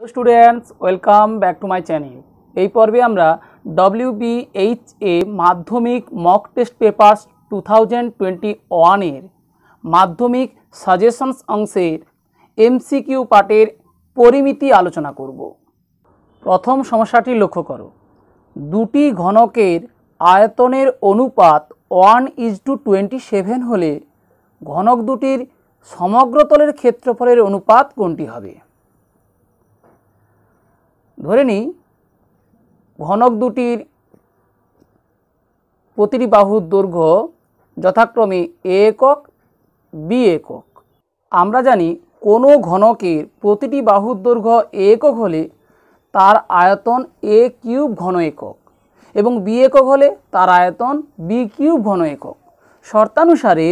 Hello students, welcome back to my channel. এই পর্বে আমরা WBHA মাধ্যমিক মক টেস্ট পেপার্স 2021 এর মাধ্যমিক সাজেশনস অংশের MCQ পার্টের পরিমিতি আলোচনা করব। প্রথম সমস্যাটি লক্ষ্য করো, দুটি ঘনকের আয়তনের অনুপাত 1:27 হলে ঘনক দুটির সমগ্রতলের ক্ষেত্রফলের অনুপাত কোনটি হবে? ধরে নিই ঘনক দুটির প্রতিটি বাহুর দৈর্ঘ্য যথাক্রমে a একক b একক। আমরা জানি কোনো ঘনকের প্রতিটি বাহুর দৈর্ঘ্য a একক হলে তার আয়তন a কিউব ঘন একক এবং b একক হলে তার আয়তন b কিউব ঘন একক। শর্তানুসারে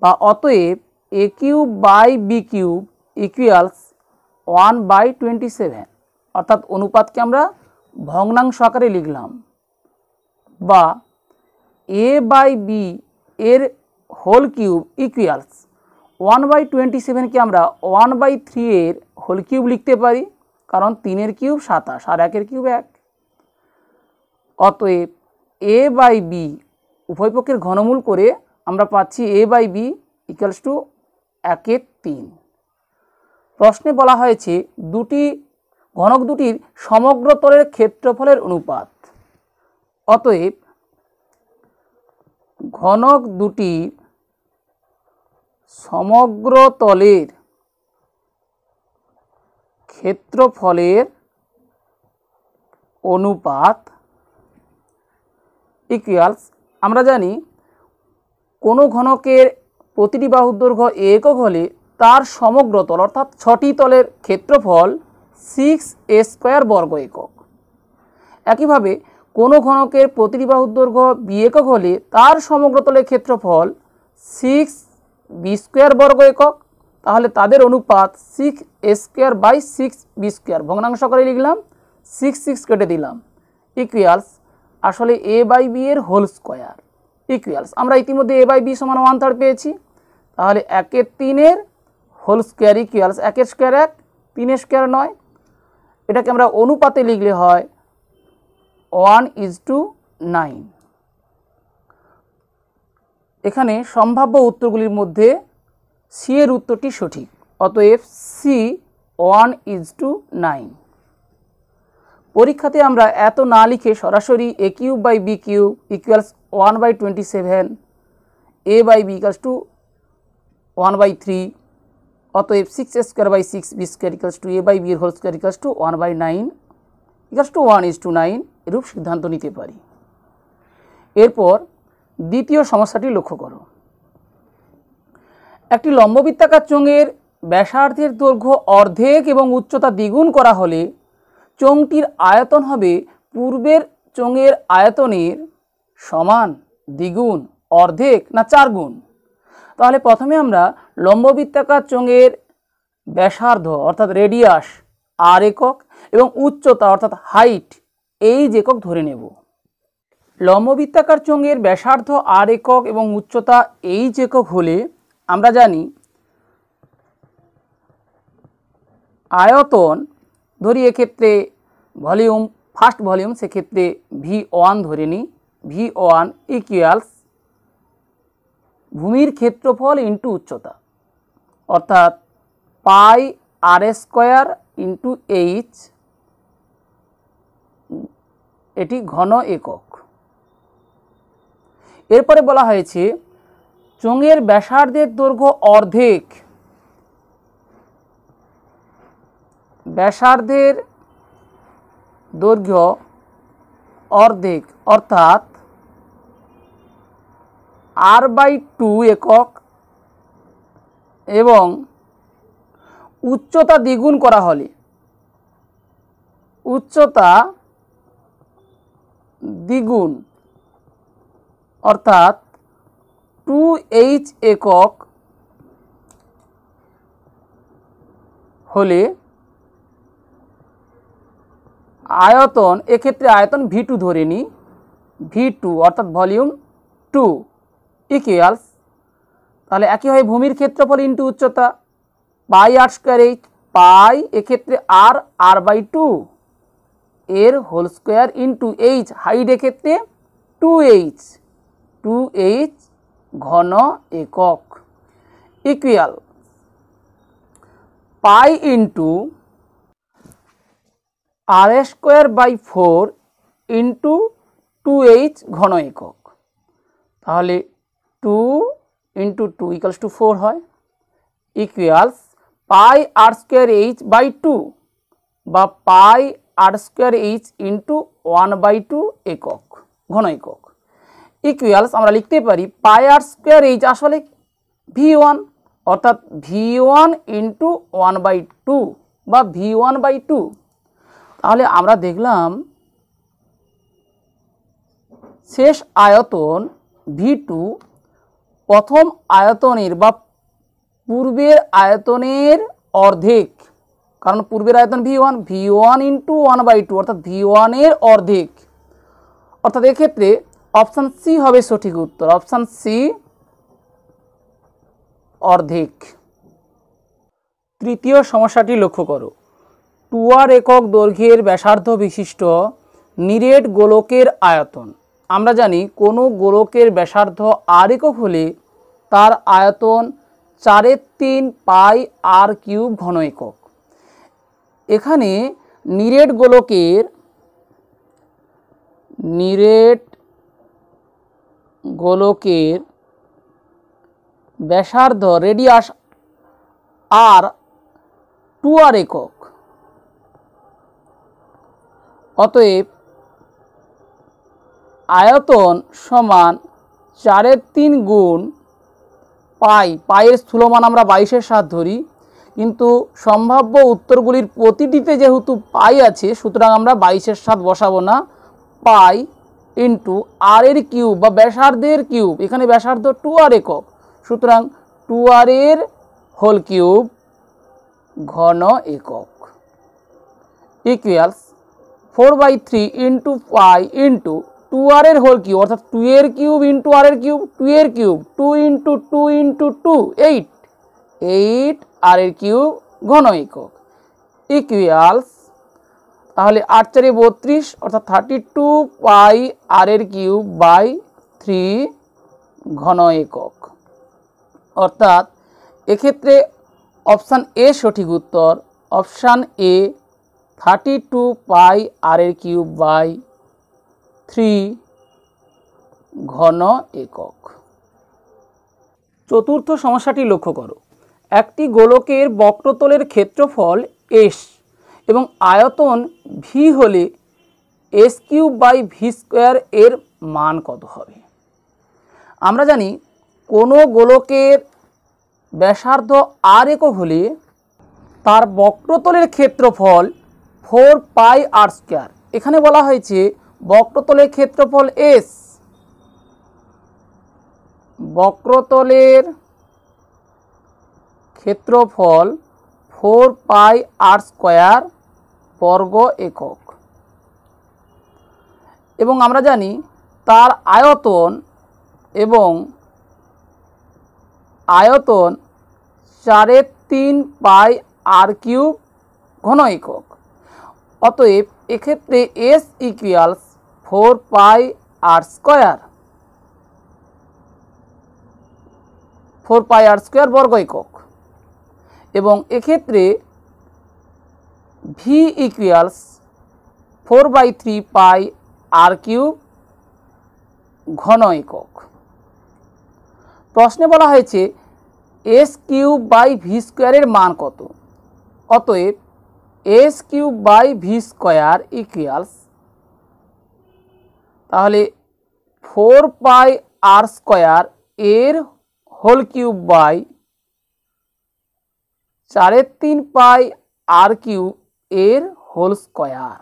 বা অতএব a cube by b cube equals 1/27, অর্থাৎ অনুপাতকে আমরা ভগ্নাংশ আকারে লিখলাম, বা a বাই b এর হোল কিউব ইকুয়ালস 1/27কে আমরা 1/3 এর হোল কিউব লিখতে পারি, কারণ 3 কিউব 27 আর 1 কিউব 1। অতএব a বাই b উভয় পক্ষের ঘনমূল করে আমরা পাচ্ছি a by b equals to 1/3। প্রশ্নে বলা হয়েছে ঘনক দুটির সমগ্র তলের ক্ষেত্রফলের অনুপাত। অতএব ঘনক দুটির সমগ্র তলের ক্ষেত্রফলের অনুপাত ইকুয়ালস, আমরা জানি কোনো ঘনকের প্রতিটি বাহুর দৈর্ঘ্য a একক হলে তার সমগ্র তল অর্থাৎ 6টি তলের ক্ষেত্রফল 6a² বর্গ একক। একইভাবে কোনো ঘনকের প্রতিটি বাহুর দৈর্ঘ্য b একক হলে তার সমগ্র তলের ক্ষেত্রফল 6b² বর্গ একক। তাহলে তাদের অনুপাত 6a²/6b², ভগ্নাংশ করে লিখলাম, 6 কেটে দিলাম, ইকুয়ালস আসলে a বাই b এর হোল স্কোয়ার ইকুয়ালস, আমরা ইতিমধ্যে a বাই b সমান 1/3 পেয়েছি। তাহলে 1/3 এর whole square equals 1 square 1, 3 square 9। এটাকে আমরা অনুপাতে লিখলে হয় 1:9। এখানে সম্ভাব্য উত্তরগুলির মধ্যে সি এর উত্তরটি সঠিক। অতএব সি 1:9। পরীক্ষাতে আমরা এত না লিখে সরাসরি a cube by b cube equals 1/27, a by b equals to 1/3, অতএব 6a²/6b² equals to a by b এর whole square equals to 1/9 equals to 1:9 এরূপ সিদ্ধান্ত নিতে পারি। এরপর দ্বিতীয় সমস্যাটি লক্ষ্য করো, একটি লম্ববৃত্তাকার চোঙের ব্যাসার্ধের দৈর্ঘ্য অর্ধেক এবং উচ্চতা দ্বিগুণ করা হলে চোঙটির আয়তন হবে পূর্বের চোঙের আয়তনের সমান, দ্বিগুণ, অর্ধেক না 4 গুণ। তাহলে প্রথমে আমরা লম্ববৃত্তাকার চোঙের ব্যাসার্ধ অর্থাৎ রেডিয়াস r একক এবং উচ্চতা অর্থাৎ হাইট h একক ধরে নেব। লম্ববৃত্তাকার চোঙের ব্যাসার্ধ r একক এবং উচ্চতা h একক হলে আমরা জানি আয়তন, ধরি এক্ষেত্রে ভলিউম, ফার্স্ট ভলিউম, সেক্ষেত্রে V1 ধরে নিই, V1 ইকুয়ালস ভূমির ক্ষেত্রফল ইন্টু উচ্চতা, অর্থাৎ πr² ইন্টু h, এটি ঘন একক। এরপরে বলা হয়েছে চোঙের ব্যাসার্ধের দৈর্ঘ্য অর্ধেক, ব্যাসার্ধের দৈর্ঘ্য অর্ধেক অর্থাৎ r/2 একক এবং উচ্চতা দ্বিগুণ করা হলে উচ্চতা দ্বিগুণ অর্থাৎ 2h একক হলে আয়তন, এক্ষেত্রে আয়তন V2 ধরে নিই, V2 অর্থাৎ ভলিউম 2 ইকুয়ালস, তাহলে একইভাবে ভূমির ক্ষেত্রফল ইন্টু উচ্চতা πr² h, পাই এক্ষেত্রে আর বাই 2 এর whole square into H, height এক্ষেত্রে 2h ঘন একক equal pi into r square by 4 into 2h ঘন একক। তাহলে 2 ইন্টু 2 ইকুয়ালস টু 4 হয়, equals pi R square H by 2 বা পাই আর স্কোয়ার এইচ ইন্টু 1/2 একক ঘন একক ইকুয়ালস আমরা লিখতে পারি পাই আর স্কোয়ার এইচ আসলে v1 অর্থাৎ v1 ইন্টু 1/2 বা v1/2। তাহলে আমরা দেখলাম শেষ আয়তন v2 প্রথম আয়তনের বা পূর্বের আয়তনের অর্ধেক, কারণ পূর্বের আয়তন v1 ইন্টু 1/2 অর্থাৎ v1 এর অর্ধেক, অর্থাৎ এক্ষেত্রে অপশান সি হবে সঠিক উত্তর, অপশান সি অর্ধেক। তৃতীয় সমস্যাটি লক্ষ্য করো, 2r একক দৈর্ঘ্যের ব্যাসার্ধ বিশিষ্ট নিরেট গোলকের আয়তন। আমরা জানি কোনো গোলকের ব্যাসার্ধ r একক হলে তার আয়তন 4/3 পাই r কিউব ঘন একক। এখানে নিরেট গোলকের ব্যাসার্ধ রেডিয়াস r 2r একক, অতএব আয়তন সমান 4/3 গুণ পাই, পাইয়ের স্থূলমান আমরা 22-এর 7 ধরি, কিন্তু সম্ভাব্য উত্তরগুলির প্রতিটিতে যেহেতু পাই আছে সুতরাং আমরা 22-এর 7 বসাবো না, পাই ইন্টু আর এর কিউব বা ব্যাসার্ধের কিউব, এখানে ব্যাসার্ধ 2r একক সুতরাং 2r এর হোল কিউব ঘন একক equals 4/3 into pi into 2r এর হোল কিউব অর্থাৎ 2 এর কিউব ইন্টু r এর কিউব, 2 এর কিউব 2 ইন্টু 2 ইন্টু 2 8 r এর কিউব ঘন একক ইকুয়ালস, তাহলে 8 4 32 অর্থাৎ 32 পাই r এর কিউব বাই 3 ঘন একক, অর্থাৎ এক্ষেত্রে অপশান এ সঠিক উত্তর, অপশান এ 32 পাই r এর কিউব বাই 3 ঘন একক। চতুর্থ সমস্যাটি লক্ষ্য করো, একটি গোলকের বক্রতলের ক্ষেত্রফল s এবং আয়তন v হলে s³/v² এর মান কত হবে? আমরা জানি কোনো গোলকের ব্যাসার্ধ r একক হলে তার বক্রতলের ক্ষেত্রফল 4πr²। এখানে বলা হয়েছে বক্রতলের ক্ষেত্রফল s, বক্রতলের ক্ষেত্রফল 4πr² বর্গ একক, এবং আমরা জানি তার আয়তন 4/3 পাই r³ ঘন একক, অতএব এক্ষেত্রে s ইকুয়ালস 4πr² বর্গ একক, এবং এক্ষেত্রে v ইকুয়ালস 4/3 পাই r³ ঘন একক। প্রশ্নে বলা হয়েছে s³/v² এর মান কত, অতএব s³/v² ইকুয়ালস, তাহলে 4πr² এর whole cube by 4/3 pi r³ এর হোল স্কয়ার,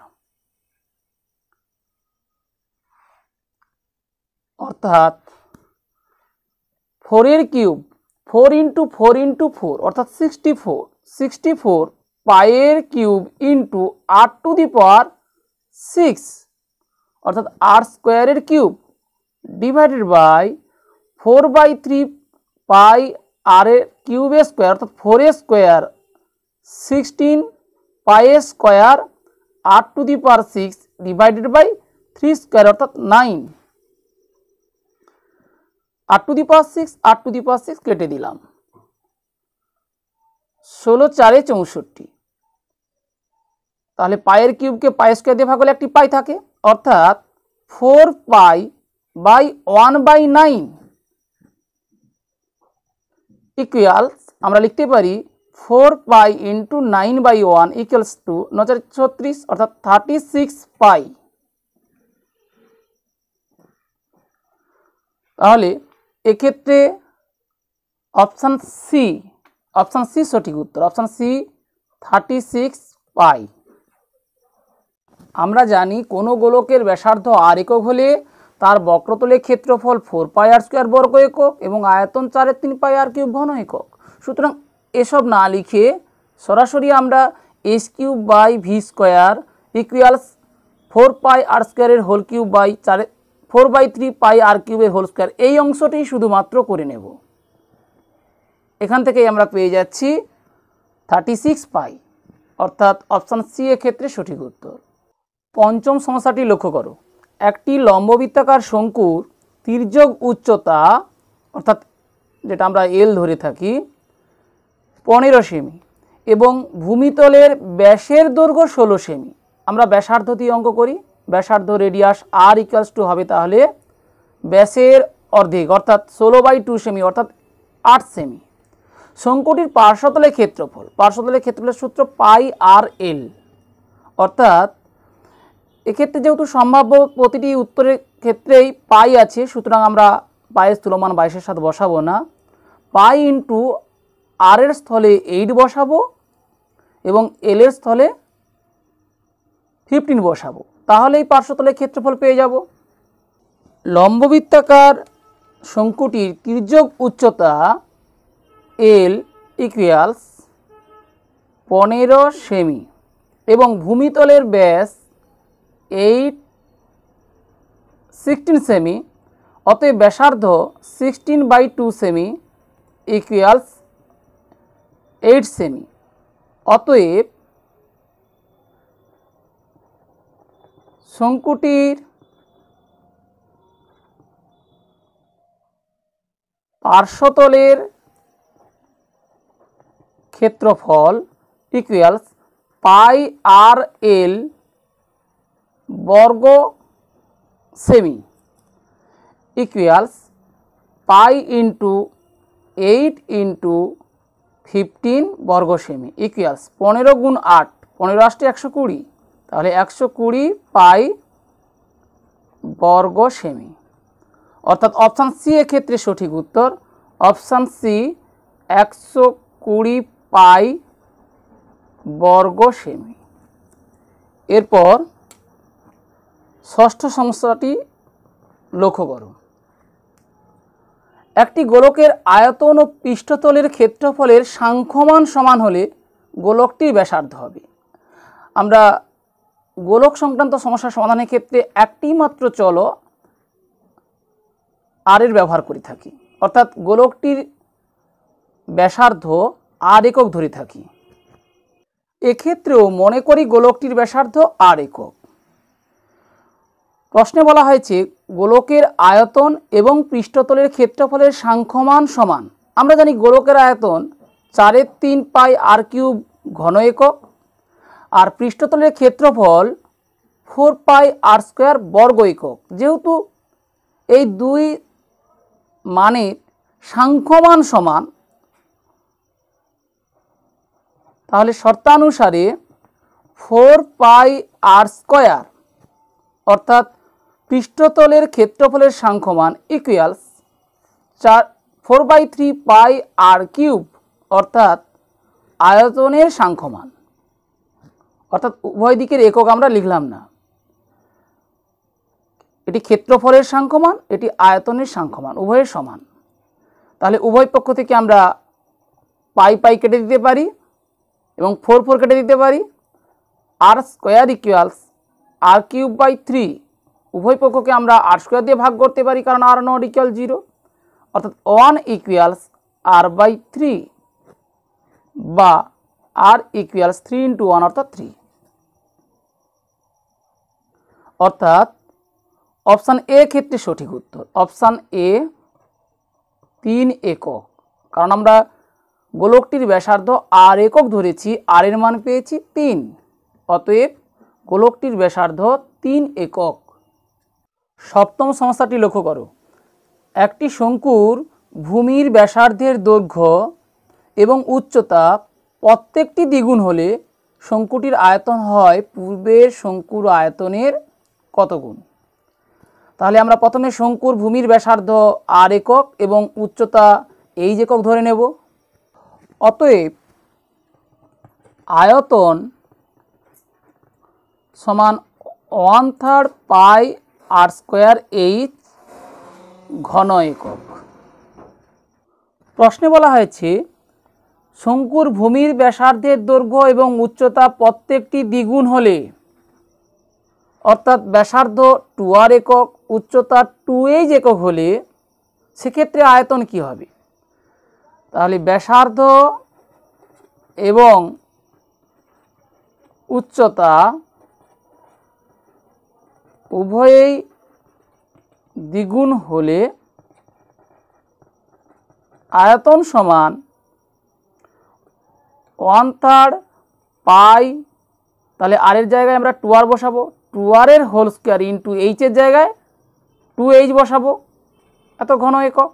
অর্থাৎ 4 এর কিউব 4 ইন্টু 4 ইন্টু 4 অর্থাৎ 64 পাইয়ের কিউব ইন্টু r⁶ অর্থাৎ r² cube divided by 4/3 pi r cube square অর্থাৎ 4 square 16 pi square r⁶ divided by 3 square অর্থাৎ 9। r⁶ কেটে দিলাম, 16 4 64। তাহলে পায়ের কিউবকে পাই স্কোয়ার দিয়ে ভাগ হলে একটি পাই থাকে, অর্থাৎ 4 পাই বাই 1/9 ইকুয়ালস আমরা লিখতে পারি 4 পাই ইন্টু 9/1 ইকুয়ালস টু 9×36 অর্থাৎ 36 পাই। তাহলে এক্ষেত্রে অপশান সি সঠিক উত্তর, অপশান সি 36 পাই। আমরা জানি কোনো গোলকের ব্যাসার্ধ r একক হলে তার বক্রতলের ক্ষেত্রফল 4 পাই r² বর্গ একক এবং আয়তন 4/3 পাই r³ ঘন একক। সুতরাং এসব না লিখে সরাসরি আমরা s³/v² equals 4 pi r² whole cube by 4/3 pi r³ whole square এই অংশটি শুধুমাত্র করে নেব। এখান থেকেই আমরা পেয়ে যাচ্ছি 36 পাই, অর্থাৎ অপশান সি এক্ষেত্রে সঠিক উত্তর। পঞ্চম সমস্যাটি লক্ষ্য করো, একটি লম্ববৃত্তাকার শঙ্কুর তির্যক উচ্চতা অর্থাৎ যেটা আমরা এল ধরে থাকি 15 সেমি এবং ভূমিতলের ব্যাসের দৈর্ঘ্য 16 সেমি। আমরা ব্যাসার্ধ দিয়ে অঙ্ক করি, ব্যাসার্ধ রেডিয়াস r ইকুয়ালস টু হবে তাহলে ব্যাসের অর্ধেক অর্থাৎ 16/2 সেমি অর্থাৎ 8 সেমি। শঙ্কুটির পার্শ্বতলের ক্ষেত্রফলের সূত্র পাই আর এল, অর্থাৎ এক্ষেত্রে যেহেতু সম্ভাব্য প্রতিটি উত্তরের ক্ষেত্রেই পাই আছে, সুতরাং আমরা পায়ের স্থূলমান 22-এর সাথে বসাবো না, পাই ইন্টু আর এর স্থলে 8 বসাবো এবং এল এর স্থলে 15 বসাবো, তাহলে এই পার্শ্বতলের ক্ষেত্রফল পেয়ে যাব। লম্ববৃত্তাকার শঙ্কুটির তির্যক উচ্চতা এল ইকুয়ালস 15 সেমি এবং ভূমিতলের ব্যাস 16 সেমি, অতএব ব্যাসার্ধ 16/2 সেমি ইকুয়ালস 8 সেমি। অতএব শঙ্কুটির পার্শ্বতলের ক্ষেত্রফল ইকুয়ালস পাই আর এল বর্গ semi equals pi into 8 into 15 বর্গ সেমি ইকুয়ালস 15 গুণ 8, 15 8 120, তাহলে 120 পাই বর্গ সেমি, অর্থাৎ অপশান সি এক্ষেত্রে সঠিক উত্তর, অপশান সি 120 পাই বর্গ সেমি। এরপর ষষ্ঠ সমস্যাটি লক্ষ্য করো, একটি গোলকের আয়তন ও পৃষ্ঠতলের ক্ষেত্রফলের সাংখ্যমান সমান হলে গোলকটির ব্যাসার্ধ হবে। আমরা গোলক সংক্রান্ত সমস্যা সমাধানের ক্ষেত্রে একটি মাত্র চল আর এর ব্যবহার করে থাকি, অর্থাৎ গোলকটির ব্যাসার্ধ আর একক ধরে থাকি। এক্ষেত্রেও মনে করি গোলকটির ব্যাসার্ধ আর একক। প্রশ্নে বলা হয়েছে গোলকের আয়তন এবং পৃষ্ঠতলের ক্ষেত্রফলের সাংখ্যমান সমান। আমরা জানি গোলকের আয়তন 4/3 পাই r³ ঘন একক আর পৃষ্ঠতলের ক্ষেত্রফল 4 পাই r² বর্গ একক। যেহেতু এই দুই মানের সাংখ্যমান সমান, তাহলে শর্তানুসারে 4 পাই r² অর্থাৎ পৃষ্ঠতলের ক্ষেত্রফলের সাংখ্যমান ইকুয়ালস 4/3 পাই r³ অর্থাৎ আয়তনের সাংখ্যমান, অর্থাৎ উভয় দিকের একক আমরা লিখলাম না, এটি ক্ষেত্রফলের সাংখ্যমান, এটি আয়তনের সাংখ্যমান, উভয়ের সমান। তাহলে উভয় পক্ষ থেকে আমরা পাই পাই কেটে দিতে পারি এবং 4 4 কেটে দিতে পারি, r² ইকুয়ালস r³/3, উভয় পক্ষকে আমরা r² দিয়ে ভাগ করতে পারি কারণ r not = 0, অর্থাৎ 1 ইকুয়ালস r/3 বা আর ইকুয়ালস 3 ইন্টু 1 অর্থাৎ 3। অর্থাৎ অপশান এ ক্ষেত্রে সঠিক উত্তর। অপশান এ 3 একক, কারণ আমরা গোলকটির ব্যাসার্ধ আর একক ধরেছি, আর এর মান পেয়েছি 3, অতএব গোলকটির ব্যাসার্ধ 3 একক। সপ্তম সমস্যাটি লক্ষ্য করো। একটি শঙ্কুর ভূমির ব্যাসার্ধের দৈর্ঘ্য এবং উচ্চতা প্রত্যেকটি দ্বিগুণ হলে শঙ্কুটির আয়তন হয় পূর্বের শঙ্কুর আয়তনের কত গুণ? তাহলে আমরা প্রথমে শঙ্কুর ভূমির ব্যাসার্ধ আর একক এবং উচ্চতা এইচ একক ধরে নেব। অতএব আয়তন সমান 1/3 পাই আর স্কোয়ার এইচ ঘন একক। প্রশ্নে বলা হয়েছে শঙ্কুর ভূমির ব্যাসার্ধের দৈর্ঘ্য এবং উচ্চতা প্রত্যেকটি দ্বিগুণ হলে, অর্থাৎ ব্যাসার্ধ 2r একক, উচ্চতা 2h একক হলে সেক্ষেত্রে আয়তন কি হবে? তাহলে ব্যাসার্ধ এবং উচ্চতা উভয়েই দ্বিগুণ হলে আয়তন সমান 1/3 পাই, তাহলে আর এর জায়গায় আমরা 2r বসাবো, 2r এর হোল স্কোয়ার ইন্টু এইচ এর জায়গায় 2h বসাবো, এত ঘন একক,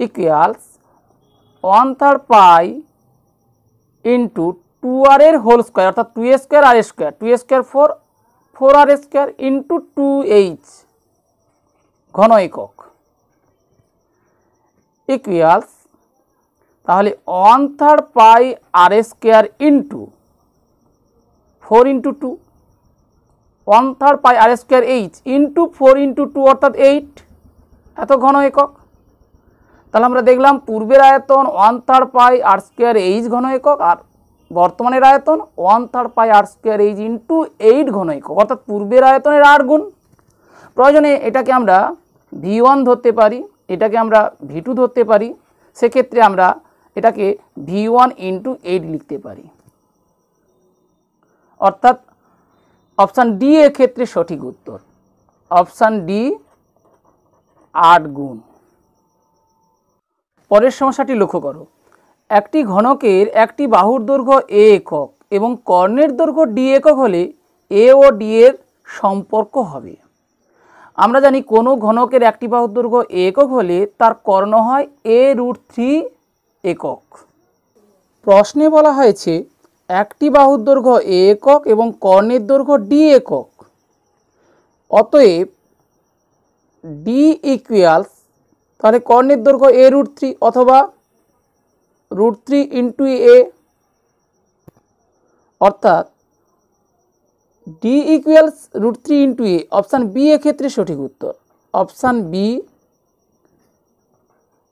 ইকুয়ালস 1/3 পাই ইন্টু 2r এর হোল স্কোয়ার অর্থাৎ 2a স্কোয়ার আর square, 2a square 4, 4r square into 2h ঘন একক, ইকুয়ালস তাহলে 1/3 পাই আর স্কোয়ার ইন্টু 4 ইন্টু 2, 1/3 পাই আর স্কোয়ার এইচ ইন্টু 4 ইন্টু 2 অর্থাৎ 8, এত ঘন একক। তাহলে আমরা দেখলাম পূর্বের আয়তন 1/3 পাই আর স্কোয়ার এইচ ঘন একক, আর বর্তমানের আয়তন 1/3 পাই আর স্কোয়ার এইচ ইন্টু 8 ঘন একক, অর্থাৎ পূর্বের আয়তনের 8 গুণ। প্রয়োজনে এটাকে আমরা V1 ধরতে পারি, এটাকে আমরা V2 ধরতে পারি, সেক্ষেত্রে আমরা এটাকে V1 ইন্টু 8 লিখতে পারি। অর্থাৎ অপশান ডি এর ক্ষেত্রে সঠিক উত্তর। অপশান ডি 8 গুণ। পরের সমস্যাটি লক্ষ্য করো। একটি ঘনকের একটি বাহুর দৈর্ঘ্য এ একক এবং কর্ণের দৈর্ঘ্য ডি একক হলে এ ও ডি এর সম্পর্ক হবে। আমরা জানি কোনো ঘনকের একটি বাহুর দৈর্ঘ্য এ একক হলে তার কর্ণ হয় a√3 একক। প্রশ্নে বলা হয়েছে একটি বাহুর দৈর্ঘ্য এ একক এবং কর্ণের দৈর্ঘ্য ডি একক, অতএব ডি ইকুয়ালস, তাহলে কর্ণের দৈর্ঘ্য a√3 অথবা √3 ইন্টু এ, অর্থাৎ ডি ইকুয়ালস √3 ইন্টু এ। অপশান বি এর ক্ষেত্রে সঠিক উত্তর। অপশান বি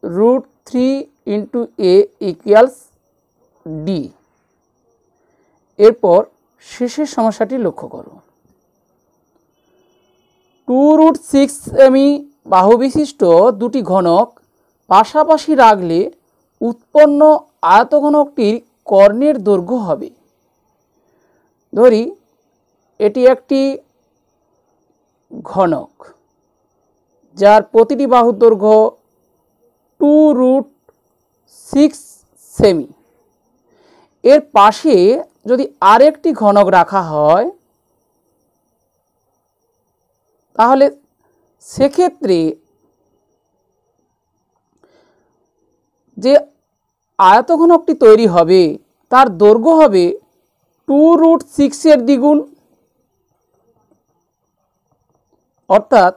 √3 ইন্টু এ ইকুয়ালস ডি। এরপর শেষের সমস্যাটি লক্ষ্য করো। 2√6 সেমি বাহু বিশিষ্ট দুটি ঘনক পাশাপাশি রাখলে উৎপন্ন আয়তঘনকটির কর্ণের দৈর্ঘ্য হবে। ধরি এটি একটি ঘনক যার প্রতিটি বাহুর দৈর্ঘ্য 2√6 সেমি। এর পাশে যদি আরেকটি ঘনক রাখা হয় তাহলে সেক্ষেত্রে যে আয়তঘনকটি তৈরি হবে তার দৈর্ঘ্য হবে 2√6 এর দ্বিগুণ, অর্থাৎ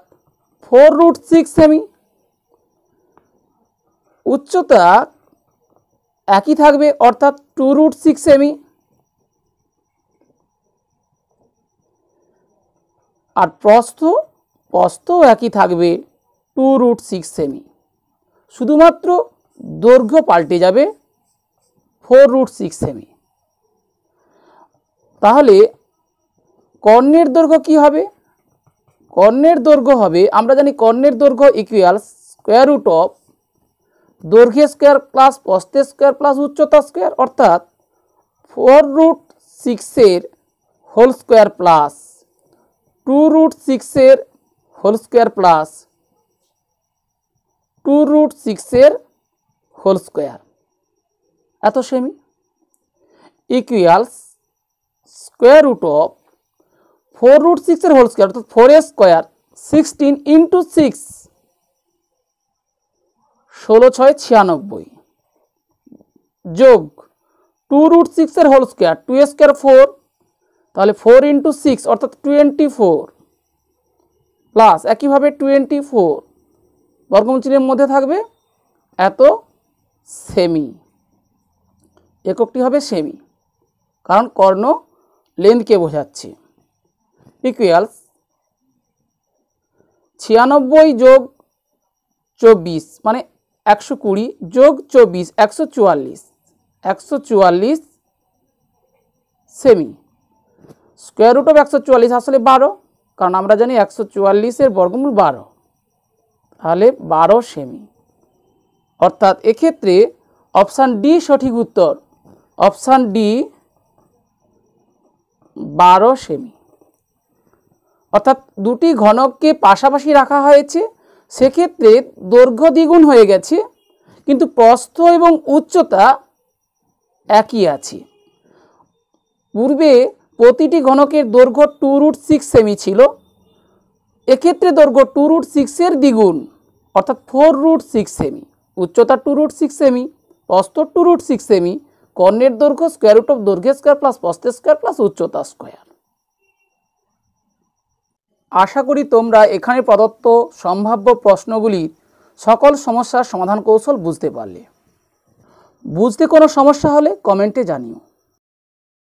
4√6 সেমি। উচ্চতা একই থাকবে অর্থাৎ 2√6 সেমি, আর প্রস্থও একই থাকবে 2√6 সেমি, শুধুমাত্র দৈর্ঘ্য পাল্টে যাবে 4√6 সেমি। তাহলে কর্ণের দৈর্ঘ্য কি হবে? কর্ণের দৈর্ঘ্য হবে, আমরা জানি কর্ণের দৈর্ঘ্য ইকুয়ালস স্কোয়ার রুট অফ দৈর্ঘ্য স্কোয়ার প্লাস প্রস্থ স্কোয়ার প্লাস উচ্চতা স্কোয়ার, অর্থাৎ 4√6 whole square plus 2√6 whole square plus 2√6 whole square এত সেমি equals square root of 4√6 whole square অর্থাৎ 4 স্কোয়ার 16 ইন্টু 6 16×6 = 96 যোগ 2√6 হোল স্কোয়ার 2 স্কোয়ার 4 তাহলে 4 ইন্টু 6 অর্থাৎ 24 প্লাস একইভাবে 24 বর্গমূল চিহ্নের মধ্যে থাকবে এত সেমি, এককটি হবে সেমি কারণ কর্ণ লেন্থকে বোঝাচ্ছে। ইকুয়ালস 96 যোগ 24 মানে 120 যোগ 24 144 সেমি। স্কোয়ার রুট অফ 144 আসলে 12, কারণ আমরা জানি 144 বর্গমূল 12, তাহলে 12 সেমি। অর্থাৎ এক্ষেত্রে অপশান ডি সঠিক উত্তর, অপশান ডি 12 সেমি। অর্থাৎ দুটি ঘনককে পাশাপাশি রাখা হয়েছে, সেক্ষেত্রে দৈর্ঘ্য দ্বিগুণ হয়ে গেছে কিন্তু প্রস্থ এবং উচ্চতা একই আছে। পূর্বে প্রতিটি ঘনকের দৈর্ঘ্য 2√6 সেমি ছিল, এক্ষেত্রে দৈর্ঘ্য 2√6 দ্বিগুণ অর্থাৎ 4√6 সেমি, উচ্চতা 2√6 সেমি, প্রস্থ 2√6 সেমি, কর্ণের দৈর্ঘ্য স্কোয়ার রুট অফ দৈর্ঘ্য স্কোয়ার প্লাস প্রস্থ স্কোয়ার প্লাস উচ্চতা স্কোয়ার। আশা করি তোমরা এখানে প্রদত্ত সম্ভাব্য প্রশ্নগুলির সকল সমস্যার সমাধান কৌশল বুঝতে পারলে। বুঝতে কোনো সমস্যা হলে কমেন্টে জানিও।